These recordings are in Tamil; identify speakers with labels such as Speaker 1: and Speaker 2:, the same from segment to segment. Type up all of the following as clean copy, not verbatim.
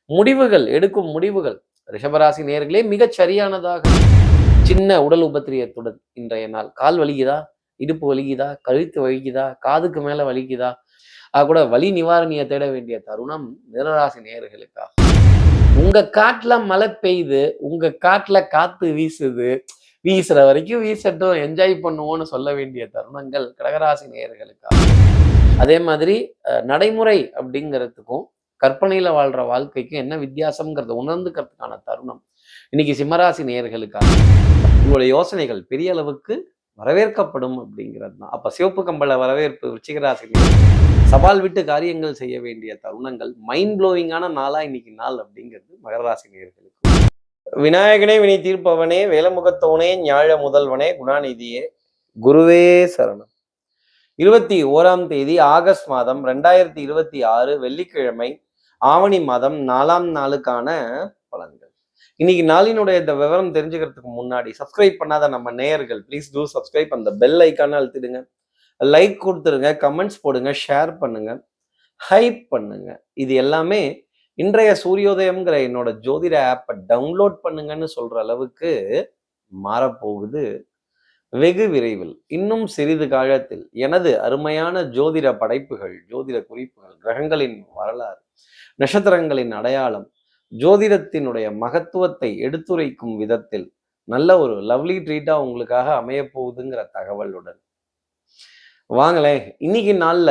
Speaker 1: முடிவுகள் எடுக்கும் முடிவுகள் ரிஷபராசி நேயர்களே மிகச் சரியானதாக. சின்ன உடல் உபத்திரியத்துடன் இன்றைய நாள். கால் வலிக்குதா, இடுப்பு வலிக்குதா, கழுத்து வலிக்குதா, காதுக்கு மேல வலிக்குதா, அது கூட வலி நிவாரணியை தேட வேண்டிய தருணம் மிதுனராசி நேயர்களுக்கா. உங்க காட்டுல மழை பெய்யுது, உங்க காட்டுல காத்து வீசுது, வீசுற வரைக்கும் வீசட்டும், என்ஜாய் பண்ணுவோம்னு சொல்ல வேண்டிய தருணங்கள் கடகராசி நேயர்களுக்கா. அதே மாதிரி நடைமுறை அப்படிங்கிறதுக்கும் கற்பனையில வாழ்ற வாழ்க்கைக்கும் என்ன வித்தியாசம்ங்கிறத உணர்ந்துக்கிறதுக்கான தருணம் இன்னைக்கு சிம்மராசி நேயர்களுக்காக. உங்களுடைய யோசனைகள் பெரிய அளவுக்கு வரவேற்கப்படும் அப்படிங்கிறது தான். அப்ப சிவப்பு கம்பள வரவேற்பு விருச்சிகராசி. சவால் விட்டு காரியங்கள் செய்ய வேண்டிய தருணங்கள், மைண்ட் ப்ளோவிங்கான நாளா இன்னைக்கு நாள் அப்படிங்கிறது மகர ராசி நேயர்களுக்கு. விநாயகனே வினை தீர்ப்பவனே, வேலமுகத்தவனே, ஞாழ முதல்வனே, குணாநிதியே, குருவே சரணம். 21 ஆகஸ்ட் மாதம் 2026 வெள்ளிக்கிழமை, ஆவணி மாதம் 4ஆம் நாளுக்கான பலன்கள். இன்னைக்கு நாளினுடைய இந்த விவரம் தெரிஞ்சுக்கிறதுக்கு முன்னாடி சப்ஸ்கிரைப் பண்ணாத நம்ம நேயர்கள் ப்ளீஸ் டூ சப்ஸ்கிரைப், அந்த பெல் ஐக்கான அழுத்திடுங்க, லைக் கொடுத்துருங்க, கமெண்ட்ஸ் போடுங்க, ஷேர் பண்ணுங்க, ஹைப் பண்ணுங்க. இது எல்லாமே இன்றைய சூரியோதயம்ங்கிற என்னோட ஜோதிட ஆப்பை டவுன்லோட் பண்ணுங்கன்னு சொல்ற அளவுக்கு மாறப்போகுது வெகு விரைவில். இன்னும் சிறிது காலத்தில் எனது அருமையான ஜோதிட படைப்புகள், ஜோதிட குறிப்புகள், கிரகங்களின் வரலாறு, நட்சத்திரங்களின் அடையாளம், ஜோதிடத்தினுடைய மகத்துவத்தை எடுத்துரைக்கும் விதத்தில் நல்ல ஒரு லவ்லி ட்ரீட்டா உங்களுக்காக அமைய போகுதுங்கிற தகவலுடன் வாங்களேன் இன்னைக்கு நாள்ல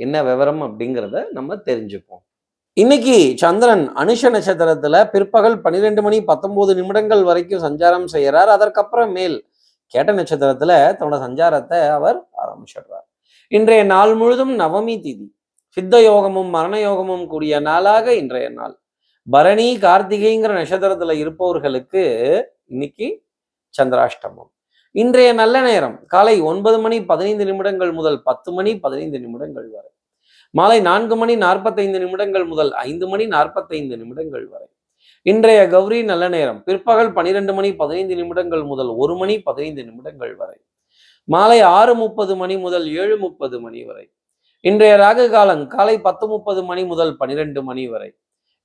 Speaker 1: என்ன விவரம் அப்படிங்கிறத நம்ம தெரிஞ்சுப்போம். இன்னைக்கு சந்திரன் அனுஷ நட்சத்திரத்துல பிற்பகல் 12:19 வரைக்கும் சஞ்சாரம் செய்யறார். அதற்கப்புறம் மேல் கேட்ட நட்சத்திரத்துல தன்னோட சஞ்சாரத்தை அவர் ஆரம்பிச்சிடுறார். இன்றைய நாள் முழுதும் நவமி திதி, சித்த யோகமும் மரண யோகமும் கூடிய நாளாக இன்றைய நாள். பரணி கார்த்திகைங்கிற நட்சத்திரத்துல இருப்பவர்களுக்கு இன்னைக்கு சந்திராஷ்டமம். இன்றைய நல்ல நேரம் காலை 9:15 முதல் 10:15 வரை, மாலை 4:45 முதல் 5:45 வரை. இன்றைய கௌரி நல்ல நேரம் பிற்பகல் 12:15 முதல் 1:15 வரை, மாலை 6:30 முதல் 7:30 வரை. இன்றைய ராகு காலம் காலை 10:30 முதல் 12 வரை.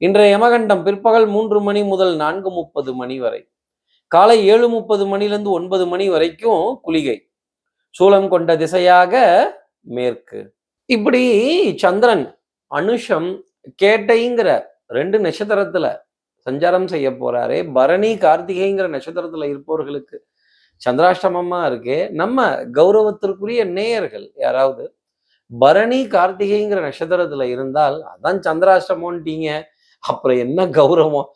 Speaker 1: இன்றைய யமகண்டம் பிற்பகல் 3 முதல் 4:30 வரை, காலை 7:30 9 வரைக்கும் குளிகை. சூலம் கொண்ட திசையாக மேற்கு. இப்படி சந்திரன் அனுஷம் கேட்டைங்கிற 2 நட்சத்திரத்துல சஞ்சாரம் செய்ய போறாரே. பரணி கார்த்திகைங்கிற நட்சத்திரத்துல இருப்பவர்களுக்கு சந்திராஷ்டமமா இருக்கே. நம்ம கௌரவத்திற்குரிய நேயர்கள் யாராவது பரணி கார்த்திகைங்கிற நட்சத்திரத்துல இருந்தால் அதான் சந்திராஷ்டமோன்ட்டீங்க, அப்புறம் என்ன கௌரவம்?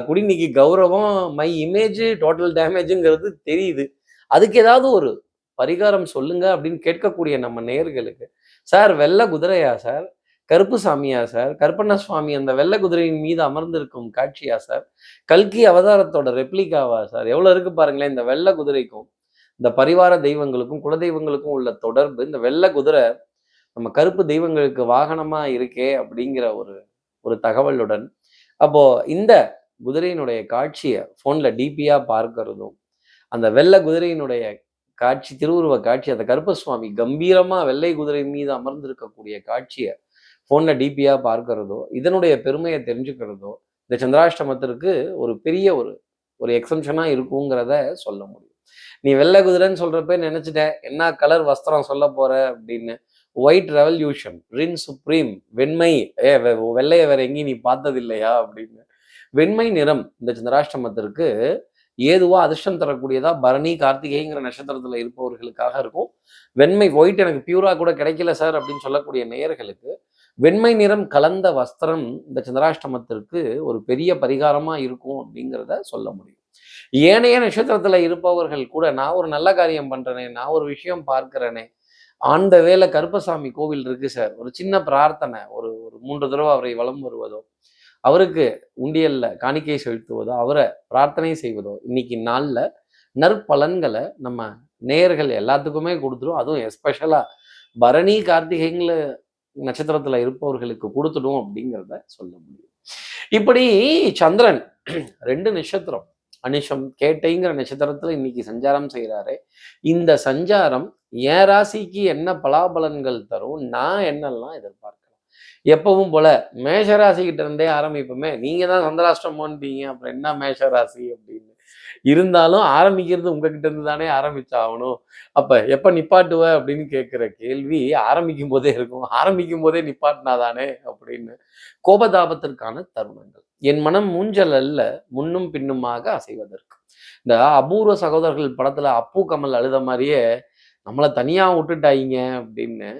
Speaker 1: கூட இன்னைக்கு கௌரவம் மை இமேஜ் டோட்டல் டேமேஜுங்கிறது தெரியுது. அதுக்கு ஏதாவது ஒரு பரிகாரம் சொல்லுங்க அப்படின்னு கேட்கக்கூடிய நம்ம நேயர்களுக்கு, சார் வெள்ளை குதிரையா சார், கருப்பு சாமியா சார், கருப்பண்ண சுவாமி அந்த வெள்ளை குதிரையின் மீது அமர்ந்திருக்கும் காட்சியா சார், கல்கி அவதாரத்தோட ரெப்ளிகாவா சார், எவ்வளவு இருக்கு பாருங்களேன். இந்த வெள்ளை குதிரைக்கும் இந்த பரிவார தெய்வங்களுக்கும் குலதெய்வங்களுக்கும் உள்ள தொடர்பு. இந்த வெள்ளை குதிரை நம்ம கருப்பு தெய்வங்களுக்கு வாகனமா இருக்கே அப்படிங்கிற ஒரு தகவலுடன், அப்போ இந்த குதிரையினுடைய காட்சியை போன்ல டிபியா பார்க்கிறதும், அந்த வெள்ளை குதிரையினுடைய காட்சி, திருவுருவ காட்சி, அந்த கருப்பசுவாமி கம்பீரமா வெள்ளை குதிரை மீது அமர்ந்திருக்கக்கூடிய காட்சியை போன்ல டிபியா பார்க்கிறதோ, இதனுடைய பெருமையை தெரிஞ்சுக்கிறதோ இந்த சந்திராஷ்டமத்திற்கு ஒரு பெரிய ஒரு எக்ஸம்ஷனா இருக்குங்கிறத சொல்ல முடியும். நீ வெள்ளை குதிரைன்னு சொல்றப்ப நினைச்சிட்டேன் என்ன கலர் வஸ்திரம் சொல்ல போற அப்படின்னு. ஒயிட் ரெவல்யூஷன், ரின் சுப்ரீம், வெண்மை, வெள்ளைய வேற எங்கேயும் நீ பார்த்தது இல்லையா அப்படின்னு. வெண்மை நிறம் இந்த சந்திராஷ்டமத்திற்கு ஏதுவா அதிர்ஷ்டம் தரக்கூடியதா பரணி கார்த்திகைங்கிற நட்சத்திரத்துல இருப்பவர்களுக்காக இருக்கும். வெண்மை, ஒயிட் எனக்கு பியூரா கூட கிடைக்கல சார் அப்படின்னு சொல்லக்கூடிய நேயர்களுக்கு வெண்மை நிறம் கலந்த வஸ்திரம் இந்த சந்திராஷ்டமத்திற்கு ஒரு பெரிய பரிகாரமா இருக்கும் அப்படிங்கிறத சொல்ல முடியும். ஏனைய நட்சத்திரத்துல இருப்பவர்கள் கூட நான் ஒரு நல்ல காரியம் பண்றேனே, நான் ஒரு விஷயம் பார்க்கிறேனே, ஆண்ட வேலை கருப்பசாமி கோவில் இருக்கு சார், ஒரு சின்ன பிரார்த்தனை, ஒரு 3 தடவை அவரை வலம் வருவதோ, அவருக்கு உண்டியல்ல காணிக்கை செலுத்துவதோ, அவரை பிரார்த்தனை செய்வதோ இன்னைக்கு நாள்ல நற்பலன்களை நம்ம நேயர்கள் எல்லாத்துக்குமே கொடுத்துடும். அதுவும் எஸ்பெஷலா பரணி கார்த்திகைங்கள நட்சத்திரத்துல இருப்பவர்களுக்கு கொடுத்துடும் அப்படிங்கிறத சொல்ல முடியும். இப்படி சந்திரன் 2 நட்சத்திரம் அனுஷம் கேட்டைங்கிற நட்சத்திரத்துல இன்னைக்கு சஞ்சாரம் செய்கிறாரே. இந்த சஞ்சாரம் என் ராசிக்கு என்ன பலாபலன்கள் தரும், நான் என்னெல்லாம் எதிர்பார்க்கலாம், எப்பவும் போல மேஷராசிக்கிட்ட இருந்தே ஆரம்பிப்போமே. நீங்க தான் சந்திராஷ்டமோன்றீங்க, அப்புறம் என்ன மேஷராசி அப்படின்னு. இருந்தாலும் ஆரம்பிக்கிறது உங்ககிட்ட இருந்து தானே ஆரம்பிச்சாகணும். அப்ப எப்ப நிப்பாட்டுவ அப்படின்னு கேட்கிற கேள்வி ஆரம்பிக்கும் போதே இருக்கும். ஆரம்பிக்கும் போதே நிப்பாட்டினாதானே அப்படின்னு. கோபதாபத்திற்கான தருணங்கள். என் மனம் மூஞ்சல் அல்ல, முன்னும் பின்னுமாக அசைவதற்கு. இந்த அபூர்வ சகோதரர்கள் படத்துல அப்பு கமல் அழுத மாதிரியே நம்மளை தனியா விட்டுட்டாயிங்க அப்படின்னு.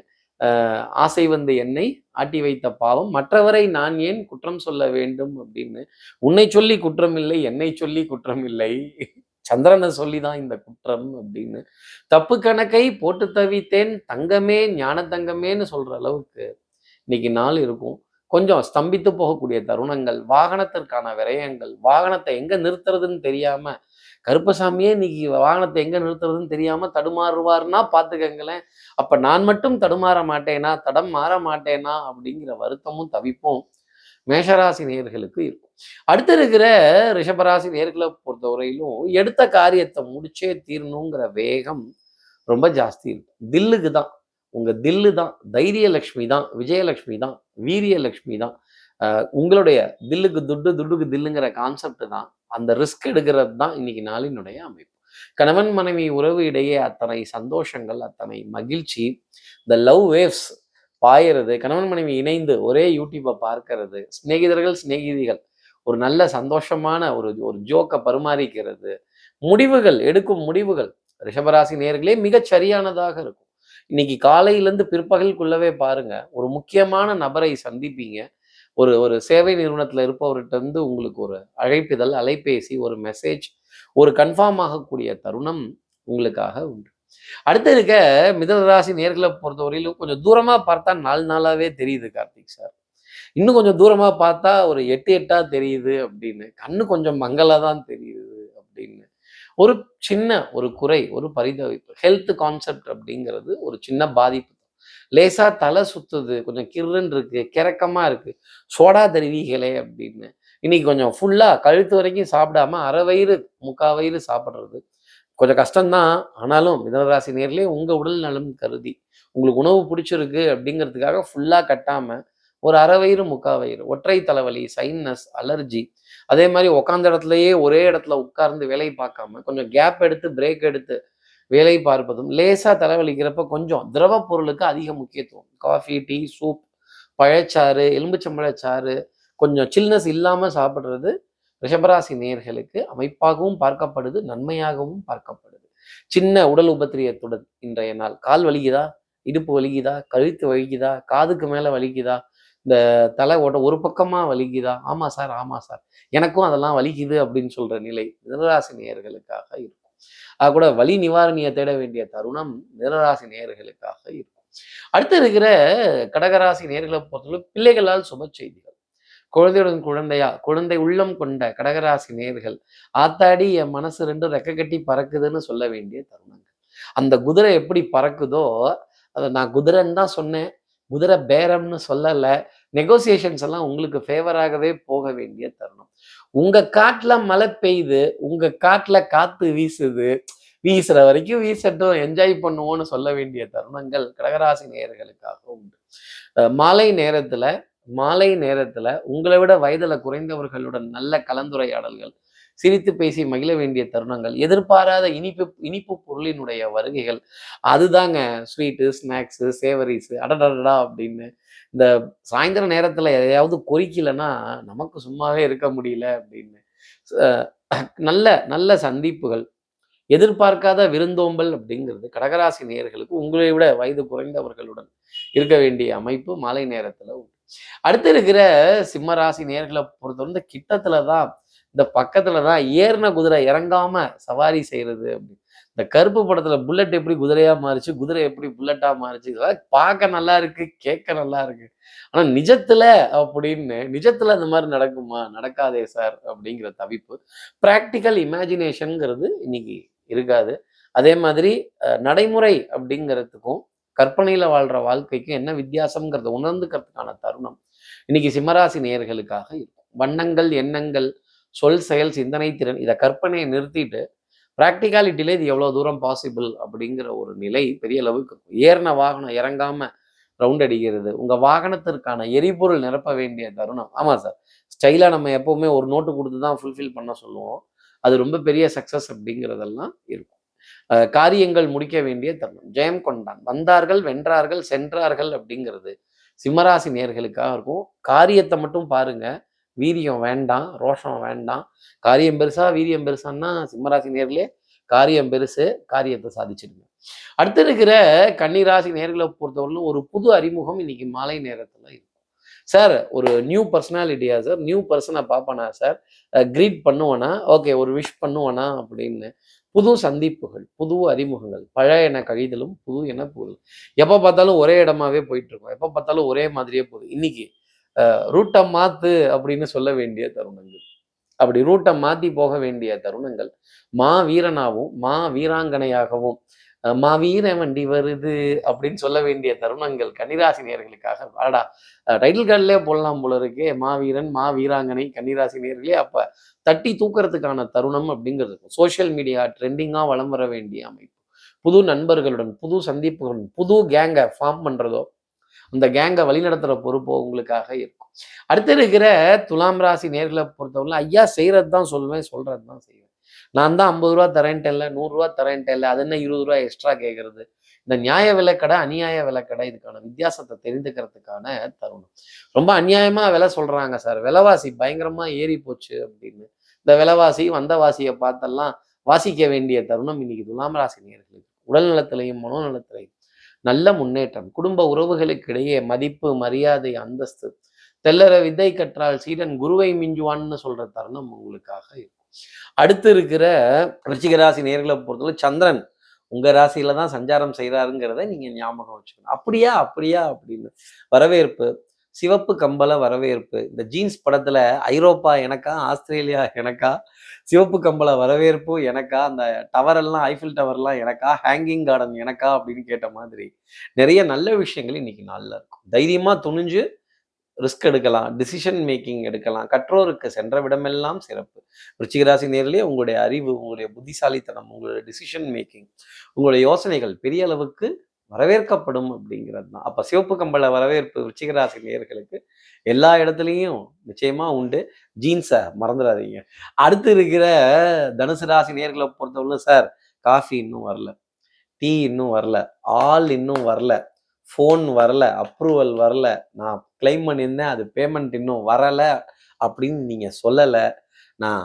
Speaker 1: ஆசை வந்து என்னை ஆட்டி வைத்த பாவம் மற்றவரை நான் ஏன் குற்றம் சொல்ல வேண்டும் அப்படின்னு. உன்னை சொல்லி குற்றம் இல்லை, என்னை சொல்லி குற்றம் இல்லை, சந்திரனை சொல்லிதான் இந்த குற்றம் அப்படின்னு. தப்பு கணக்கை போட்டு தவித்தேன் தங்கமே ஞான தங்கமேன்னு சொல்ற அளவுக்கு இன்னைக்கு நாள் இருக்கும். கொஞ்சம் ஸ்தம்பித்து போகக்கூடிய தருணங்கள், வாகனத்திற்கான விரயங்கள், வாகனத்தை எங்க நிறுத்துறதுன்னு தெரியாம கருப்பசாமியே இன்னைக்கு வாகனத்தை எங்க நிறுத்துறதுன்னு தெரியாம தடுமாறுவார்னா பாத்துக்கங்களேன். அப்ப நான் மட்டும் தடுமாற மாட்டேனா, தடம் மாற மாட்டேனா அப்படிங்கிற வருத்தமும் தவிப்பும் மேஷராசி நேயர்களுக்கு இருக்கும். அடுத்து இருக்கிற ரிஷபராசி நேயர்களை பொறுத்தவரையிலும் எடுத்த காரியத்தை முடிச்சே தீரணுங்கிற வேகம் ரொம்ப ஜாஸ்தி இருக்கும். தில்லுக்கு தான், உங்க தில்லு தான், தைரிய லட்சுமி தான், விஜயலட்சுமி தான், வீரிய லட்சுமி தான். உங்களுடைய தில்லுக்கு துட்டு, துட்டுக்கு தில்லுங்கிற கான்செப்ட் தான். அந்த ரிஸ்க் எடுக்கிறது தான் இன்னைக்கு நாளினுடைய அமைப்பு. கணவன் மனைவி உறவு இடையே அத்தனை சந்தோஷங்கள், அத்தனை மகிழ்ச்சி, இந்த லவ் வேவ்ஸ் பாயிறது, கணவன் மனைவி இணைந்து ஒரே யூடியூப்பை பார்க்கறது, சிநேகிதர்கள் சிநேகிதிகள் ஒரு நல்ல சந்தோஷமான ஒரு ஒரு ஜோக்கை பரிமாறிக்கிறது, முடிவுகள் எடுக்கும் முடிவுகள் ரிஷபராசி நேயர்களே மிகச் சரியானதாக இருக்கும். இன்னைக்கு காலையிலேருந்து பிற்பகலுக்குள்ளவே பாருங்க, ஒரு முக்கியமான நபரை சந்திப்பீங்க. ஒரு ஒரு சேவை நிறுவனத்தில் இருப்பவர்கிட்ட இருந்து உங்களுக்கு ஒரு அழைப்பிதழ், அலைபேசி, ஒரு மெசேஜ், ஒரு கன்ஃபார்ம் ஆகக்கூடிய தருணம் உங்களுக்காக உண்டு. அடுத்து இருக்க மிதுன ராசி நேர்களை பொறுத்தவரையிலும் கொஞ்சம் தூரமா பார்த்தா 4 நாளாவே தெரியுது கார்த்திக் சார். இன்னும் கொஞ்சம் தூரமா பார்த்தா ஒரு 8 8ஆ தெரியுது அப்படின்னு. கண்ணு கொஞ்சம் மங்கலா தான் தெரியுது அப்படின்னு. ஒரு சின்ன ஒரு குறை, ஒரு பரிதவிப்பு, ஹெல்த் கான்செப்ட் அப்படிங்கிறது ஒரு சின்ன பாதிப்பு. லேசா தலை சுத்துது, கொஞ்சம் கிர்ருன்னு இருக்கு, கிறக்கமா இருக்கு, சோடா தருவீகளே அப்படின்னு. இன்னைக்கு கொஞ்சம் ஃபுல்லா கழுத்து வரைக்கும் சாப்பிடாம அரை வயிறு முக்கா வயிறு சாப்பிட்றது கொஞ்சம் கஷ்டம்தான். ஆனாலும் மிதனராசி நேர்லயே உங்க உடல் நலம் கருதி உங்களுக்கு உணவு பிடிச்சிருக்கு அப்படிங்கிறதுக்காக ஃபுல்லா கட்டாம ஒரு அரை வயிறு முக்கா வயிறு, ஒற்றை தலைவலி, சைனஸ், அலர்ஜி, அதே மாதிரி உட்காந்த இடத்துலயே ஒரே இடத்துல உட்கார்ந்து வேலை பார்க்காம கொஞ்சம் கேப் எடுத்து பிரேக் எடுத்து வேலை பார்ப்பதும், லேசா தலைவலிக்கிறப்ப கொஞ்சம் திரவ பொருளுக்கு அதிக முக்கியத்துவம். காஃபி, டீ, சூப், பழச்சாறு, எலும்புச்சம்பழச்சாறு, கொஞ்சம் சில்னஸ் இல்லாம சாப்பிட்றது ரிஷபராசி நேயர்களுக்கு அமைப்பாகவும் பார்க்கப்படுது, நன்மையாகவும் பார்க்கப்படுது. சின்ன உடல் உபத்திரியத்துடன் இன்றைய நாள் கால் வலிக்குதா, இடுப்பு வலிக்குதா, கழுத்து வலிக்குதா, காதுக்கு மேல வலிக்குதா, இந்த தலை ஓட்ட ஒரு பக்கமா வலிக்குதா, ஆமா சார் ஆமா சார் எனக்கும் அதெல்லாம் வலிக்குது அப்படின்னு சொல்ற நிலை மிதுனராசி நேயர்களுக்காக இருக்கும். கூட வலி நிவாரணியை தேட வேண்டிய தருணம் மிதுனராசி நேயர்களுக்காக இருக்கும். அடுத்து இருக்கிற கடகராசி நேயர்களை பொறுத்தவரை பிள்ளைகளால் சுப செய்திகள், குழந்தையுடன் குழந்தையா, குழந்தை உள்ளம் கொண்ட கடகராசி நேயர்கள் ஆத்தாடி என் மனசு ரெண்டும் ரெக்க கட்டி பறக்குதுன்னு சொல்ல வேண்டிய தருணங்கள். அந்த குதிரை எப்படி பறக்குதோ, அதை நான் குதிரைன்னு தான் சொன்னேன், குதிரை பேரம்னு சொல்லல. நெகோசியேஷன்ஸ் எல்லாம் உங்களுக்கு ஃபேவராகவே போக வேண்டிய தருணம். உங்க காட்டுல மழை பெய்யுது, உங்க காட்டுல காத்து வீசுது, வீசுற வரைக்கும் வீசட்டும், என்ஜாய் பண்ணுவோம்னு சொல்ல வேண்டிய தருணங்கள் கடகராசி நேயர்களுக்காக உண்டு. மாலை நேரத்துல மாலை நேரத்துல உங்களை விட வயதுல குறைந்தவர்களுடன் நல்ல கலந்துரையாடல்கள், சிரித்து பேசி மகிழ வேண்டிய தருணங்கள், எதிர்பாராத இனிப்பு இனிப்பு பொருளினுடைய வருகைகள், அதுதாங்க ஸ்வீட்டு, ஸ்நாக்ஸு, சேவரிஸு, அடடடா அப்படின்னு. இந்த சாயந்தர நேரத்துல எதையாவது கொறிக்கலைன்னா நமக்கு சும்மாவே இருக்க முடியல அப்படின்னு. நல்ல நல்ல சந்திப்புகள், எதிர்பார்க்காத விருந்தோம்பல் அப்படிங்கிறது கடகராசி நேயர்களுக்கு உங்களை விட வயது குறைந்தவர்களுடன் இருக்க வேண்டிய அமைப்பு மாலை நேரத்துல உண்டு. அடுத்து இருக்கிற சிம்ம ராசி நேயர்களை பொறுத்தவரை இந்த கிட்டத்துல தான், இந்த பக்கத்துல தான் ஏறின குதிரை இறங்காம சவாரி செய்யறது அப்படி. இந்த கருப்பு படத்துல புல்லட் எப்படி குதிரையா மாறிச்சு, குதிரை எப்படி புல்லட்டா மாறிச்சு, இதெல்லாம் பார்க்க நல்லா இருக்கு, கேட்க நல்லா இருக்கு. ஆனா நிஜத்துல அப்படின்னு, நிஜத்துல அந்த மாதிரி நடக்குமா, நடக்காதே சார் அப்படிங்கிற தவிப்பு. பிராக்டிக்கல் இமேஜினேஷன்ங்கிறது இன்னைக்கு இருக்காது. அதே மாதிரி நடைமுறை அப்படிங்கிறதுக்கும் கற்பனையில வாழ்ற வாழ்க்கைக்கும் என்ன வித்தியாசம்ங்கிறத உணர்ந்துக்கிறதுக்கான தருணம் இன்னைக்கு சிம்மராசி நேயர்களுக்காக இருக்கும். வண்ணங்கள், எண்ணங்கள், சொல், செயல், சிந்தனை திறன், இதை கற்பனையை நிறுத்திட்டு ப்ராக்டிகாலிட்டியில இது எவ்வளவு தூரம் பாசிபிள் அப்படிங்கிற ஒரு நிலை பெரிய அளவுக்கு இருக்கும். ஏறின வாகனம் இறங்காம ரவுண்ட் அடிக்கிறது, உங்க வாகனத்திற்கான எரிபொருள் நிரப்ப வேண்டிய தருணம். ஆமா சார், ஸ்டைலா நம்ம எப்பவுமே ஒரு நோட்டு கொடுத்து தான் ஃபுல்ஃபில் பண்ண சொல்லுவோம். அது ரொம்ப பெரிய சக்சஸ் அப்படிங்கிறதெல்லாம் இருக்கும். காரியங்கள் முடிக்க வேண்டிய தருணம். ஜெயம் கொண்டான், வந்தார்கள், வென்றார்கள், சென்றார்கள் அப்படிங்கிறது சிம்மராசி நேர்களுக்காக இருக்கும். காரியத்தை மட்டும் பாருங்க, வீரியம் வேண்டாம், ரோஷம் வேண்டாம். காரியம் பெருசா வீரியம் பெருசான்னா சிம்மராசி நேர்களே காரியம் பெருசு, காரியத்தை சாதிச்சிடுங்க. அடுத்து இருக்கிற கன்னிராசி நேர்களை பொறுத்தவரையிலும் ஒரு புது அறிமுகம் இன்னைக்கு மாலை நேரத்துல இருக்கும். சார் ஒரு நியூ பர்சனாலிட்டியா சார், நியூ பர்சனை பார்ப்பனா சார், கிரீட் பண்ணுவேனா, ஓகே ஒரு விஷ் பண்ணுவேனா அப்படின்னு புது சந்திப்புகள், புது அறிமுகங்கள், பழைய என கழிதலும் புது என புது. எப்போ பார்த்தாலும் ஒரே இடமாவே போயிட்டு இருக்கும், எப்போ பார்த்தாலும் ஒரே மாதிரியே போகுது. இன்னைக்கு ரூட்டை மாத்து அப்படின்னு சொல்ல வேண்டிய தருணங்கள், அப்படி ரூட்டை மாத்தி போக வேண்டிய தருணங்கள், மா வீரனாகவும் மா வீராங்கனையாகவும் மா வீர வண்டி வருது அப்படின்னு சொல்ல வேண்டிய தருணங்கள் கன்னிராசி நேர்களுக்காக. வாடா டைட்டில் கார்டிலே போடலாம் போல இருக்கே, மாவீரன் மா வீராங்கனை கன்னிராசி நேர்களே. அப்ப தட்டி தூக்கிறதுக்கான தருணம் அப்படிங்கிறது சோசியல் மீடியா ட்ரெண்டிங்கா வலம் வர வேண்டிய அமைப்பு, புது நண்பர்களுடன் புது சந்திப்புகளுடன் புது கேங்கை ஃபார்ம் பண்றதோ, அந்த கேங்கை வழிநடத்துற பொறுப்போ உங்களுக்காக இருக்கும். அடுத்து இருக்கிற துலாம் ராசி நேர்களை பொறுத்தவரை ஐயா செய்யறது தான் சொல்லுவேன், சொல்றது தான் செய்வேன். நான் தான் 50 ரூபா தரேன்ட்டேன்ல, 100 ரூபா தரேன்ட்டேன்ல, அது என்ன 20 ரூபா எக்ஸ்ட்ரா கேட்கறது. இந்த நியாய விலைக்கடை அநியாய விலைக்கடை இதுக்கான வித்தியாசத்தை தெரிந்துக்கிறதுக்கான தருணம். ரொம்ப அநியாயமா விலை சொல்றாங்க சார், விலைவாசி பயங்கரமா ஏறி போச்சு அப்படின்னு. இந்த விலைவாசி வந்தவாசியை பார்த்தெல்லாம் வாசிக்க வேண்டிய தருணம் இன்னைக்கு துலாம் ராசி நேர்களுக்கு. உடல் நலத்திலையும் மனோநலத்திலையும் நல்ல முன்னேற்றம், குடும்ப உறவுகளுக்கு இடையே மதிப்பு மரியாதை அந்தஸ்து, தெல்லற வித்தை கற்றால் சீடன் குருவை மிஞ்சுவான்னு சொல்ற தருணம் உங்களுக்காக இருக்கும். அடுத்து இருக்கிற விருச்சிக ராசி நேர்களை பொறுத்தவரை சந்திரன் உங்க ராசியில தான் சஞ்சாரம் செய்யறாருங்கிறத நீங்க ஞாபகம் வச்சுக்கணும். அப்படியா அப்படியா அப்படின்னு வரவேற்பு, சிவப்பு கம்பள வரவேற்பு. இந்த ஜீன்ஸ் படத்துல ஐரோப்பா எனக்கா ஆஸ்திரேலியா எனக்கா, சிவப்பு கம்பள வரவேற்பு எனக்கா, அந்த டவர் எல்லாம் ஐஃபில் டவர்லாம் எனக்கா, ஹேங்கிங் கார்டன் எனக்கா அப்படின்னு கேட்ட மாதிரி நிறைய நல்ல விஷயங்கள் இன்னைக்கு நாள்ல இருக்கும். தைரியமா துணிஞ்சு ரிஸ்க் எடுக்கலாம், டிசிஷன் மேக்கிங் எடுக்கலாம், கற்றோருக்கு சென்ற விடமெல்லாம் சிறப்பு. விருச்சிகராசி நேரிலே உங்களுடைய அறிவு, உங்களுடைய புத்திசாலித்தனம், உங்களுடைய டிசிஷன் மேக்கிங், உங்களுடைய யோசனைகள் பெரிய அளவுக்கு வரவேற்கப்படும் அப்படிங்கிறது தான். அப்ப சிவப்பு கம்பள வரவேற்பு விருச்சிகராசி நேயர்களுக்கு எல்லா இடத்துலையும் நிச்சயமா உண்டு. ஜீன்ஸை மறந்துடாதீங்க. அடுத்து இருக்கிற தனுசு ராசி நேர்களை பொறுத்தவரை சார், காஃபி இன்னும் வரல, டீ இன்னும் வரல, ஆள் இன்னும் வரல, ஃபோன் வரல, அப்ரூவல் வரல, நான் கிளைம் பண்ணியிருந்தேன் அது பேமெண்ட் இன்னும் வரலை அப்படின்னு நீங்க சொல்லலை, நான்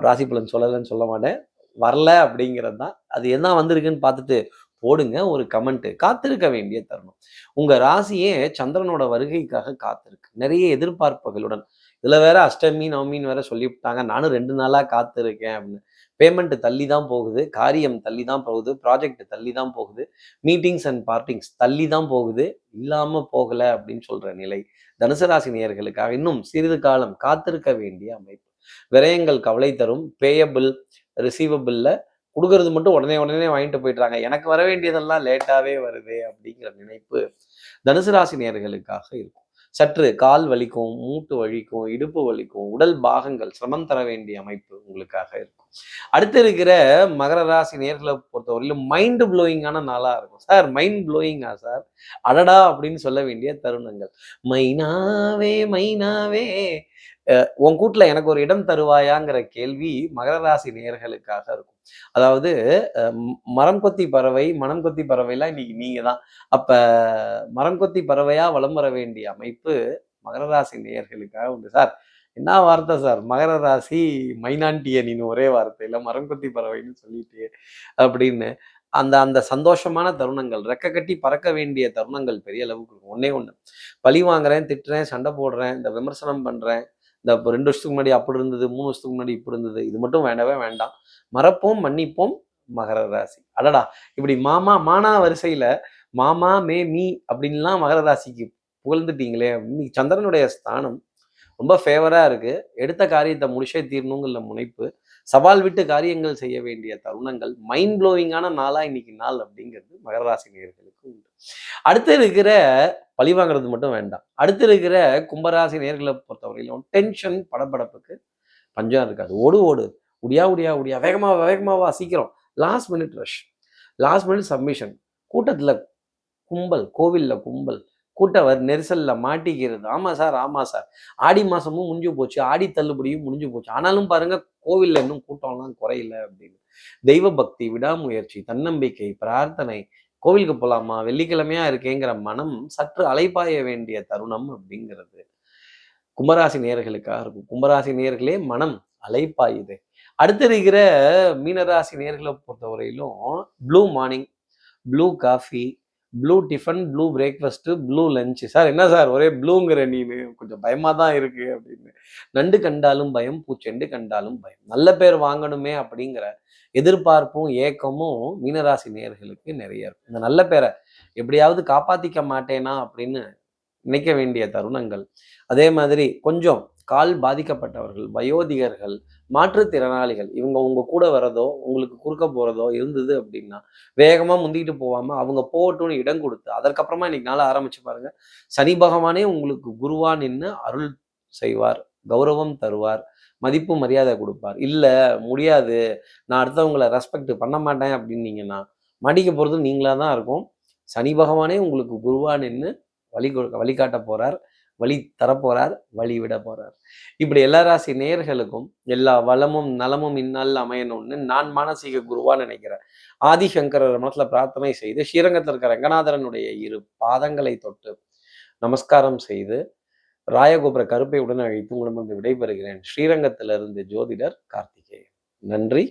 Speaker 1: ராசி பலன் சொல்லலைன்னு சொல்ல மாட்டேன், வரல அப்படிங்கிறது தான். அது என்ன வந்திருக்குன்னு பார்த்துட்டு போடுங்க ஒரு கமெண்ட். காத்திருக்க வேண்டிய தருணம். உங்க ராசியே சந்திரனோட வருகைக்காக காத்திருக்கு, நிறைய எதிர்பார்ப்புகளுடன். இதுல வேற அஷ்டமி நவமின்னு வேற சொல்லிவிட்டாங்க. நானும் 2 நாளா காத்திருக்கேன் அப்படின்னு. பேமெண்ட் தள்ளி தான் போகுது, காரியம் தள்ளி தான் போகுது, ப்ராஜெக்ட் தள்ளி தான் போகுது, மீட்டிங்ஸ் அண்ட் பார்ட்டிங்ஸ் தள்ளி தான் போகுது, இல்லாம போகல அப்படின்னு சொல்ற நிலை தனுசு ராசி நேயர்களுக்காக இன்னும் சிறிது காலம் காத்திருக்க வேண்டிய அமைப்பு. விரயங்கள் கவலை தரும். பேயபிள் ரிசீவபிள்ல கொடுக்கறது மட்டும் உடனே உடனே வாங்கிட்டு போயிடுறாங்க, எனக்கு வர வேண்டியதெல்லாம் லேட்டாவே வருது அப்படிங்கிற நினைப்பு தனுசு ராசி நேயர்களுக்காக இருக்கும். சற்று கால் வலிக்கும், மூட்டு வலிக்கும், இடுப்பு வலிக்கும், உடல் பாகங்கள் சிரமம் தர வேண்டிய அமைப்பு உங்களுக்காக இருக்கும். அடுத்து இருக்கிற மகர ராசி நேர்களை பொறுத்தவரையிலும் மைண்ட் ப்ளோயிங்கான நாளா இருக்கும். சார் மைண்ட் ப்ளோயிங்கா சார், அடடா அப்படின்னு சொல்ல வேண்டிய தருணங்கள். மைனாவே மைனாவே உன் கூட்டுல எனக்கு ஒரு இடம் தருவாயாங்கிற கேள்வி மகர ராசி நேயர்களுக்காக இருக்கும். அதாவது மரம் கொத்தி பறவை மனம் கொத்தி பறவைலாம் இன்னைக்கு நீங்க தான். அப்ப மரம் கொத்தி பறவையா வலம் வர வேண்டிய அமைப்பு மகர ராசி நேயர்களுக்காக உண்டு. சார் என்ன வார்த்தை சார், மகர ராசி மைனான்டியனின்னு ஒரே வார்த்தையில மரம் கொத்தி பறவைன்னு சொல்லிட்டு அப்படின்னு அந்த அந்த சந்தோஷமான தருணங்கள், ரெக்க கட்டி பறக்க வேண்டிய தருணங்கள் பெரிய அளவுக்கு இருக்கும். ஒன்னே ஒண்ணு, பழி வாங்குறேன், திட்டுறேன், சண்டை போடுறேன், இந்த விமர்சனம் பண்றேன், இந்த 2 வருஷத்துக்கு முன்னாடி அப்படி இருந்தது, 3 வருஷத்துக்கு முன்னாடி இப்படி இருந்தது, இது மட்டும் வேண்டவே வேண்டாம். மறப்போம், மன்னிப்போம். மகர ராசி அடடா, இப்படி மாமா மானா வரிசையில மாமா மே மீ அப்படின்லாம் மகர ராசிக்கு புகழ்ந்துட்டீங்களே. இன்னைக்கு சந்திரனுடைய ஸ்தானம் ரொம்ப ஃபேவரா இருக்கு. எடுத்த காரியத்தை முடிச்சே தீரணுங்கிற முனைப்பு, சவால் விட்டு காரியங்கள் செய்ய வேண்டிய தருணங்கள், மைண்ட் ப்ளோவிங்கான நாளா இன்னைக்கு நாள் அப்படிங்கிறது மகர ராசி நேயர்களுக்கு உண்டு. அடுத்து இருக்கிற பழி வாங்குறது மட்டும் வேண்டாம். அடுத்து இருக்கிற கும்பராசி நேர்களை பொறுத்தவரையிலும் டென்ஷன் படபடப்புக்கு பஞ்சம் இருக்காது. ஓடு ஓடு, உடியா உடியா உடியா, வேகமாவா வேகமாவா, சீக்கிரம், last minute rush, last minute submission, கூட்டத்துல கும்பல், கோவில்ல கும்பல், கூட்டவர் நெரிசல்ல மாட்டிக்கிறது. ஆமா சார், ஆமா சார். ஆடி மாசமும் முடிஞ்சு போச்சு. ஆடி தள்ளுபடியும் முடிஞ்சு போச்சு. ஆனாலும் பாருங்க கோவில்ல இன்னும் கூட்டம்லாம் குறையல அப்படின்னு. தெய்வ பக்தி, விடாமுயற்சி, தன்னம்பிக்கை, பிரார்த்தனை, கோவிலுக்கு போலாமா? வெள்ளிக்கிழமையா இருக்கேங்கிற மனம் சற்று அலைபாய வேண்டிய தருணம் அப்படிங்கிறது கும்பராசி நேயர்களுக்காக இருக்கும். கும்பராசி நேயர்களே மனம் அலைப்பாயுது. அடுத்து இருக்கிற மீனராசி நேயர்களை பொறுத்தவரையிலும் blue morning, blue coffee, blue tiffin, blue breakfast, blue lunch. Sir என்ன சார் ஒரே ப்ளூங்கிற நீனு? கொஞ்சம் பயமா தான் இருக்கு அப்படின்னு. நண்டு கண்டாலும் பயம், பூச்செண்டு கண்டாலும் பயம். நல்ல பேர் வாங்கணுமே அப்படிங்கிற எதிர்பார்ப்பும், ஏக்கமும் மீனராசி நேயர்களுக்கு நிறைய இருக்கும். இந்த நல்ல பேரை எப்படியாவது காப்பாத்திக்க மாட்டேனா அப்படின்னு நினைக்க வேண்டிய தருணங்கள். அதே மாதிரி கொஞ்சம் கால் பாதிக்கப்பட்டவர்கள், வயோதிகர்கள், மாற்றுத்திறனாளிகள் இவங்க உங்க கூட வர்றதோ, உங்களுக்கு குறுக்க போறதோ இருந்தது அப்படின்னா, வேகமா முந்திக்கிட்டு போகாம அவங்க போகட்டும்னு இடம் கொடுத்து, அதற்கப்புறமா இன்னைக்கு நாள ஆரம்பிச்சு பாருங்க. சனி பகவானே உங்களுக்கு குருவா நின்னு அருள் செய்வார், கௌரவம் தருவார், மதிப்பு மரியாதை கொடுப்பார். இல்ல முடியாது, நான் அடுத்தவங்கள ரெஸ்பெக்ட் பண்ண மாட்டேன் அப்படின்னீங்கன்னா, மாட்டிக்க போறது நீங்களா தான் இருக்கும். சனி பகவானே உங்களுக்கு குருவா நின்னு வழிகாட்ட போறார், வழி தரப்போறார், வழி விட போறார். இப்படி எல்லா ராசி நேயர்களுக்கும் எல்லா வளமும் நலமும் இந்நாளில் அமையணும்னு நான் மானசீக குருவா நினைக்கிறேன். ஆதிசங்கரர் மனசுல பிரார்த்தனை செய்து ஸ்ரீரங்கத்தில் இருக்கிற ரங்கநாதரனுடைய இரு பாதங்களை தொட்டு நமஸ்காரம் செய்து ராயகோபுர கருப்பை உடன் அழைத்து உங்களிடமிருந்து விடைபெறுகிறேன். ஸ்ரீரங்கத்திலிருந்து ஜோதிடர் கார்த்திகேயன். நன்றி.